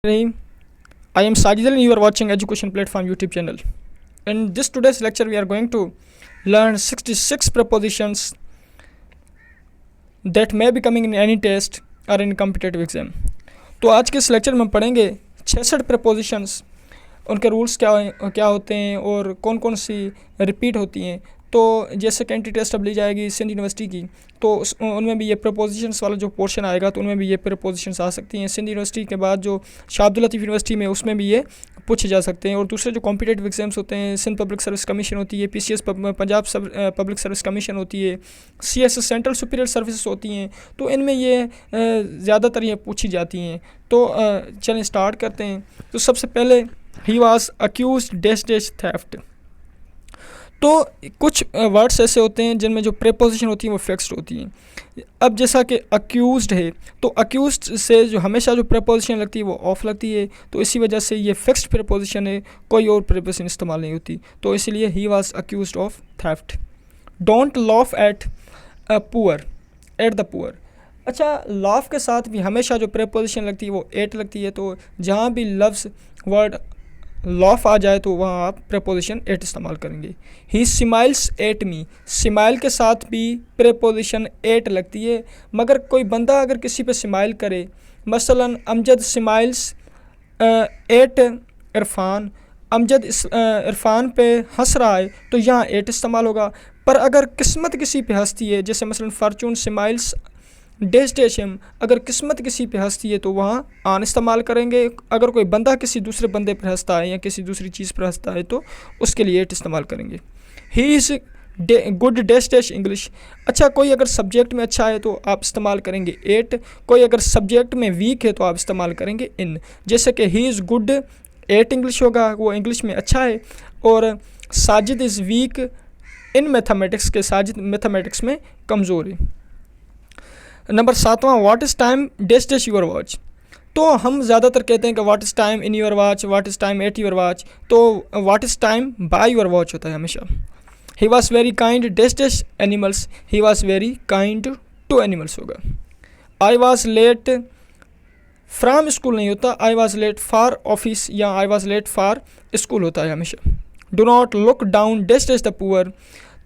I am Sajid and you are watching Education Platform YouTube channel. In this today's lecture, we are going to learn 66 prepositions that may be coming in any test or in competitive exam. तो आज के इस lecture में हम पढ़ेंगे 66 prepositions, उनके rules क्या होते हैं और कौन कौन सी रिपीट होती हैं। तो जैसे कैंटी टेस्ट अब ली जाएगी सिंध यूनिवर्सिटी की, तो उनमें भी ये प्रपोजिशंस वाला जो पोर्शन आएगा तो उनमें भी ये प्रपोजिशंस आ सकती हैं। सिंध यूनिवर्सिटी के बाद जो शाह अब्दुल लतीफ़ यूनिवर्सिटी में, उसमें भी ये पूछे जा सकते हैं। और दूसरे जो कॉम्पिटेटिव एग्जाम्स होते हैं, सिंध पब्लिक सर्विस कमीशन होती है, PCS Punjab public service commission होती है, CS सेंट्रल सुपीरियर सर्विसेज होती हैं, तो इनमें ये ज़्यादातर ये पूछी जाती हैं। तो चलें स्टार्ट करते हैं। तो सबसे पहले he was accused dash dash theft. तो कुछ वर्ड्स ऐसे होते हैं जिनमें जो प्रेपोजिशन होती हैं वो फिक्स्ड होती हैं। अब जैसा कि अक्यूज्ड है, तो अक्यूज्ड से जो हमेशा जो प्रेपोजिशन लगती है वो ऑफ लगती है, तो इसी वजह से ये फिक्स्ड प्रेपोजिशन है, कोई और प्रेपोजिशन इस्तेमाल नहीं होती। तो इसीलिए he was accused of theft. Don't laugh at poor, at the poor. अच्छा, लाफ के साथ भी हमेशा जो प्रेपोजिशन लगती है वो एट लगती है, तो जहाँ भी लफ्ज़ वर्ड लॉफ आ जाए तो वहाँ आप प्रेपोजिशन एट इस्तेमाल करेंगे। ही स्माइल्स एट मी, स्माइल के साथ भी प्रेपोजिशन एट लगती है, मगर कोई बंदा अगर किसी पे स्माइल करे, मसलन अमजद स्माइल्स एट इरफान, अमजद इरफान पे हंस रहा है, तो यहाँ एट इस्तेमाल होगा। पर अगर किस्मत किसी पे हंसती है, जैसे मसलन Fortune smiles dash dash him, अगर किस्मत किसी पे हंसती है तो वहाँ आन इस्तेमाल करेंगे। अगर कोई बंदा किसी दूसरे बंदे पर हंसता है या किसी दूसरी चीज़ पर हंसता है तो उसके लिए एट इस्तेमाल करेंगे। ही is good dash dash English. अच्छा, कोई अगर सब्जेक्ट में अच्छा है तो आप इस्तेमाल करेंगे एट, कोई अगर सब्जेक्ट में वीक है तो आप इस्तेमाल करेंगे इन। जैसे कि he is good at English होगा, वो इंग्लिश में अच्छा है, और Sajid is weak in mathematics, के साजिद मैथमेटिक्स में कमज़ोर है। नंबर 7वां, what is time dash dash your watch. तो हम ज़्यादातर कहते हैं कि what is time in your watch, what is time at your watch, तो what is time by your watch होता है हमेशा। He was very kind dash dash animals, he was very kind to animals होगा। I was late from school नहीं होता, I was late for office या I was late for school होता है हमेशा। Do not look down dash dash the poor,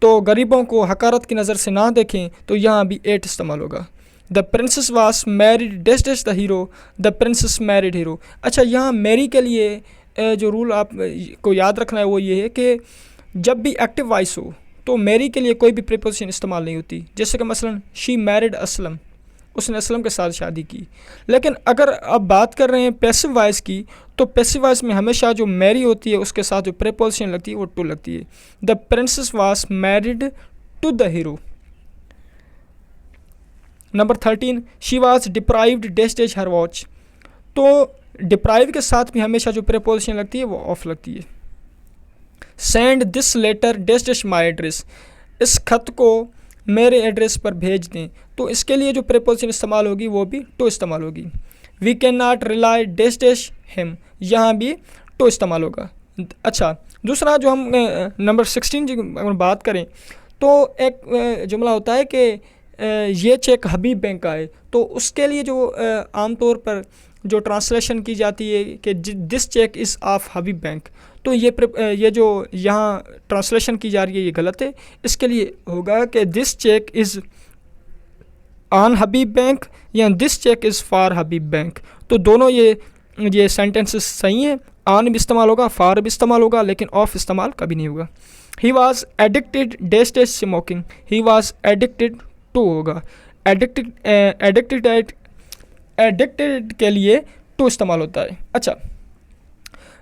तो गरीबों को हकारत की नज़र से ना देखें, तो यहाँ भी एट इस्तेमाल होगा। The princess was married dash dash the hero, the princess married hero. अच्छा, यहाँ मैरी के लिए जो रूल आप को याद रखना है वो ये है कि जब भी एक्टिव वॉइस हो तो मैरी के लिए कोई भी प्रीपोजिशन इस्तेमाल नहीं होती। जैसे कि मसलन शी मैरिड असलम, उसने असलम के साथ शादी की। लेकिन अगर आप बात कर रहे हैं पैसिव वॉइस की, तो पैसिव वॉइस में हमेशा जो मैरी होती है उसके साथ जो प्रीपोजिशन लगती है वो टू लगती है। The princess was married to the hero. Number 13, she was deprived dash dash her watch. तो डिप्राइव के साथ भी हमेशा जो प्रेपोजिशन लगती है वो ऑफ लगती है। Send this letter dash dash my address, इस खत को मेरे एड्रेस पर भेज दें, तो इसके लिए जो प्रेपोजिशन इस्तेमाल होगी वो भी टू इस्तेमाल होगी। We can not rely dash dash him, यहाँ भी टू इस्तेमाल होगा। अच्छा, दूसरा जो हम नंबर 16 की अगर बात करें तो एक जुमला होता है कि ये चेक हबीब बैंक का है, तो उसके लिए जो आमतौर पर जो ट्रांसलेशन की जाती है कि this cheque is of Habib bank, तो ये जो यहाँ ट्रांसलेशन की जा रही है ये गलत है। इसके लिए होगा कि this cheque is on Habib bank या this cheque is for Habib bank. तो दोनों ये सेंटेंसेस सही हैं, ऑन भी इस्तेमाल होगा, फॉर भी इस्तेमाल होगा, लेकिन ऑफ इस्तेमाल कभी नहीं होगा। He was addicted dash dash smoking, he was addicted to होगा। एडिक्टेड के लिए टू इस्तेमाल होता है। अच्छा,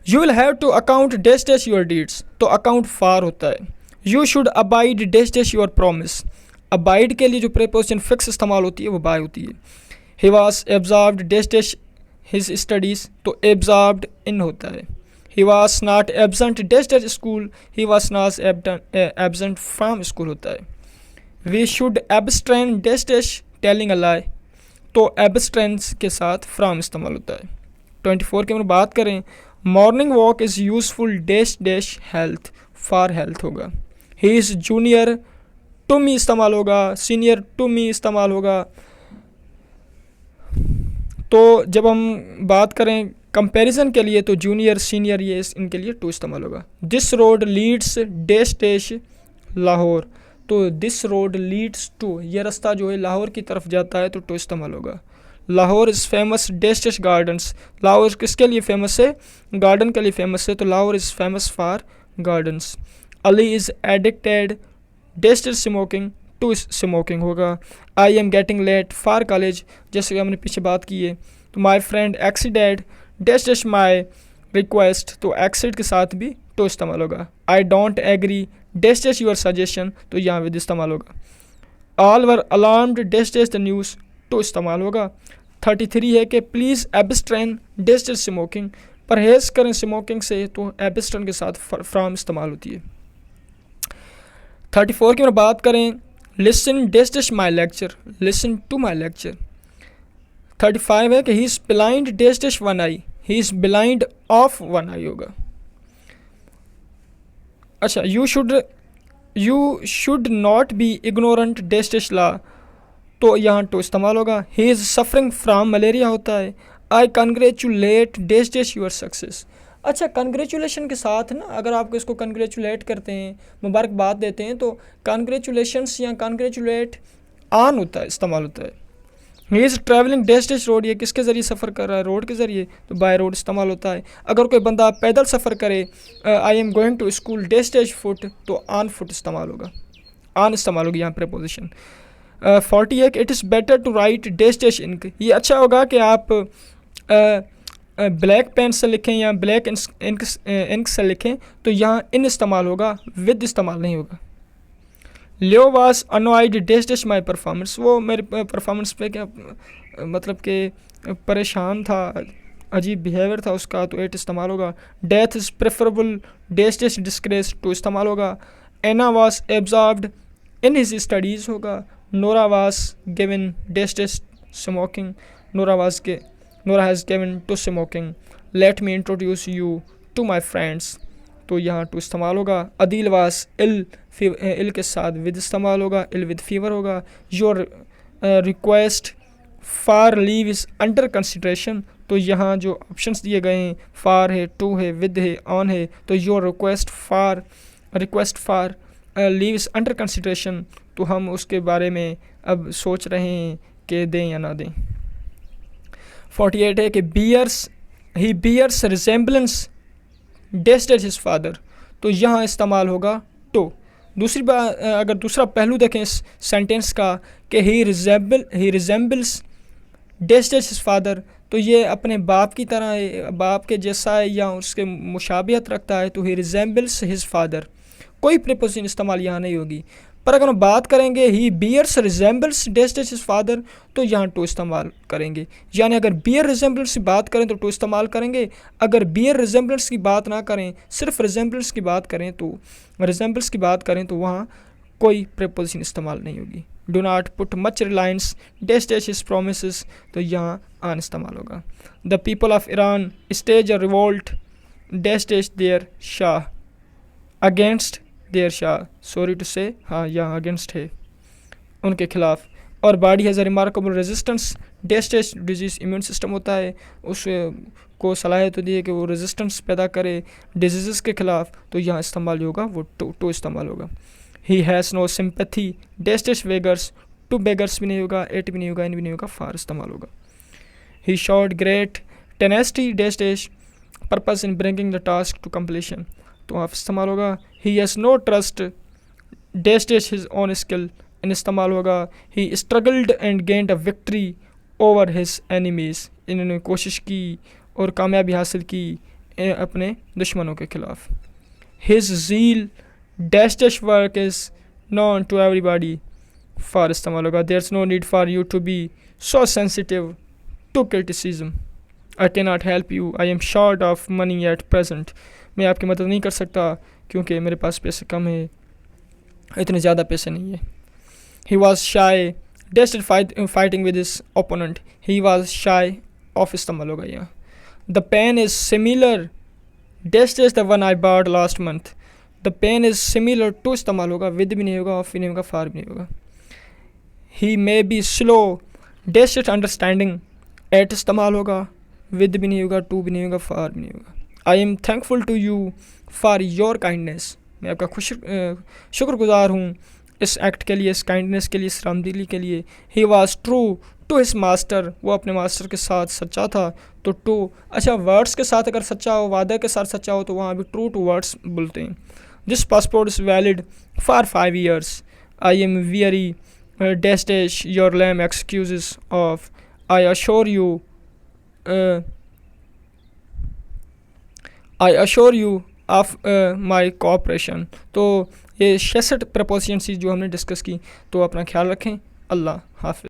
you will have to account dash dash your deeds, तो अकाउंट फॉर होता है। You should abide dash dash your promise, abide के लिए जो प्रीपोजिशन फिक्स इस्तेमाल होती है वो बाय होती है। He was absorbed dash dash his studies, तो एब्जॉर्ब्ड इन होता है। He was not absent dash dash school, he was not absent from school होता है। We should abstain dash dash telling a lie, तो abstains के साथ from इस्तेमाल होता है। 24 की हम बात करें, morning walk is useful dash dash health, for health होगा। He is junior to me इस्तेमाल होगा, सीनियर टू मी इस्तेमाल होगा। तो जब हम बात करें कंपैरिजन के लिए तो जूनियर सीनियर ये इनके लिए टू इस्तेमाल होगा। This road Leeds dash dash Lahore, तो दिस रोड लीड्स टू, ये रास्ता जो है लाहौर की तरफ जाता है तो टू इस्तेमाल होगा। Lahore is famous dash dash gardens, Lahore किसके लिए फेमस है, गार्डन के लिए फेमस है, तो Lahore is famous for gardens. Ali is addicted dash dash smoking, to smoking होगा। I am getting late for college, जैसे कि हमने पीछे बात की है, तो my friend exceeded dash dash my request, तो एक्सीड के साथ भी टू इस्तेमाल होगा। I don't agree dash dash your suggestion, तो यहाँ विद इस्तेमाल होगा। All were alarmed dash dash the news, to इस्तेमाल होगा। 33 है कि प्लीज़ एब्स्ट्रेन डैश डैश स्मोकिंग, परहेज़ करें स्मोकिंग से, तो एब्स्ट्रेन के साथ फ्रॉम इस्तेमाल होती है। 34 की बात करें, listen dash dash my lecture, listen to my lecture. 35 है कि he is blind dash dash one eye, he is blind of one eye होगा। अच्छा, you should not be ignorant dash dash law, तो यहाँ टू इस्तेमाल होगा। He is suffering from malaria होता है। I congratulate dash dash your success. अच्छा, congratulation के साथ ना अगर आपको इसको कंग्रेचुलेट करते हैं, मुबारकबाद देते हैं, तो कंग्रेचुलेशंस या कंग्रेचुलेट ऑन होता है, इस्तेमाल होता है। He is travelling dash dash road, ये किसके ज़रिए सफ़र कर रहा है, रोड के ज़रिए, तो बाय रोड इस्तेमाल होता है। अगर कोई बंदा पैदल सफ़र करे, I am going to school dash dash foot, तो ऑन फुट इस्तेमाल होगा, ऑन इस्तेमाल होगी यहाँ प्रीपोजिशन। 40 है कि it is better to write dash dash ink, ये अच्छा होगा कि आप ब्लैक पेन से लिखें या ब्लैक इंक से लिखें, तो यहाँ इन इस्तेमाल होगा, विद इस्तेमाल नहीं होगा। Leo was annoyed dash dash my performance, वो मेरे परफॉर्मेंस पे क्या मतलब कि परेशान था, अजीब बिहेवियर था उसका, तो एट इस्तेमाल होगा। Death is preferable dash dash disgrace, to इस्तेमाल होगा। Anna was absorbed in his studies होगा। Nora was given dash dash smoking, Nora has given to smoking. Let me introduce you to my friends, तो यहाँ to इस्तेमाल होगा। अदील वास इल के साथ विद इस्तेमाल होगा, इल विद फीवर होगा। Your request far leave is under consideration, तो यहाँ जो ऑप्शंस दिए गए हैं, फार है, टू है, विद है, ऑन है, तो your request far leave is under consideration, तो हम उसके बारे में अब सोच रहे हैं कि दें या ना दें। 48 है कि he bears resemblance dash dash his father, तो यहाँ इस्तेमाल होगा टू। दूसरी बात, अगर दूसरा पहलू देखें इस सेंटेंस का कि ही रिजेम्बल्स डैश डैश हिज फादर, तो ये अपने बाप की तरह है, बाप के जैसा है या उसके मुशाबियत रखता है, तो ही रिजेम्बल्स हिज फादर, कोई प्रीपोजिशन इस्तेमाल यहाँ नहीं होगी। पर अगर हम बात करेंगे he bears resembles dash dash his father, तो यहाँ टू इस्तेमाल करेंगे। यानी अगर बियर रिजेम्बलेंस की बात करें तो टू इस्तेमाल करेंगे, अगर बियर रिजेम्बलेंस की बात ना करें, सिर्फ रिजेम्बलेंस की बात करें तो वहाँ कोई प्रीपोजिशन इस्तेमाल नहीं होगी। Do not put much reliance dash dash his promises, तो यहाँ आन इस्तेमाल होगा। The people of Iran stage a revolt dash dash their shah against their shah, sorry to say, हाँ यहाँ अगेंस्ट है उनके खिलाफ। और body has a remarkable resistance dash dash disease, immune system होता है, उसको सलाहियत होती है कि वो रेजिस्टेंस पैदा करे डिजीज़ के खिलाफ, तो यहाँ इस्तेमाल होगा वो टू इस्तेमाल होगा। He has no sympathy dash dash beggars, to beggars भी नहीं होगा, एट भी नहीं होगा, इन भी नहीं होगा, फार इस्तेमाल होगा। He showed great tenacity dash dash purpose in bringing the task to completion, तो आप इस्तेमाल होगा। He has no trust dash dash his own skill, in इस्तेमाल होगा। He struggled and gained a victory over his enemies, इन्होंने कोशिश की और कामयाबी हासिल की अपने दुश्मनों के खिलाफ। His zeal dash dash work is known to everybody, for इस्तेमाल होगा। There is no need for you to be so sensitive to criticism. I can not help you, I am short of money at present, मैं आपकी मदद नहीं कर सकता क्योंकि मेरे पास पैसे कम है, इतने ज़्यादा पैसे नहीं है। He was shy dash fighting with his opponent, he was shy of इस्तेमाल होगा यहाँ। The pen is similar dash dash the one I bought last month, the pen is similar to इस्तेमाल होगा, विद भी नहीं होगा, ऑफ भी नहीं होगा, फार भी नहीं होगा। He may be slow dash dash understanding, at इस्तेमाल होगा। विद भी नहीं होगा, टू भी नहीं होगा, फार भी नहीं होगा। I am thankful to you for your kindness, मैं आपका शुक्रगुजार हूँ इस एक्ट के लिए, इस काइंडनेस के लिए, इस रामदिली के लिए। He was true to his master, वो अपने मास्टर के साथ सच्चा था। तो टू, अच्छा वर्ड्स के साथ अगर सच्चा हो, वादे के साथ सच्चा हो, तो वहाँ भी ट्रू टू वर्ड्स बोलते हैं। This passport is valid for 5 years। I am very dash dash your lame excuses of, I assure you I assure you of my cooperation. तो ये 66 प्रपोजिशंस जो हमने डिस्कस की, तो अपना ख्याल रखें। अल्लाह हाफ़िज़।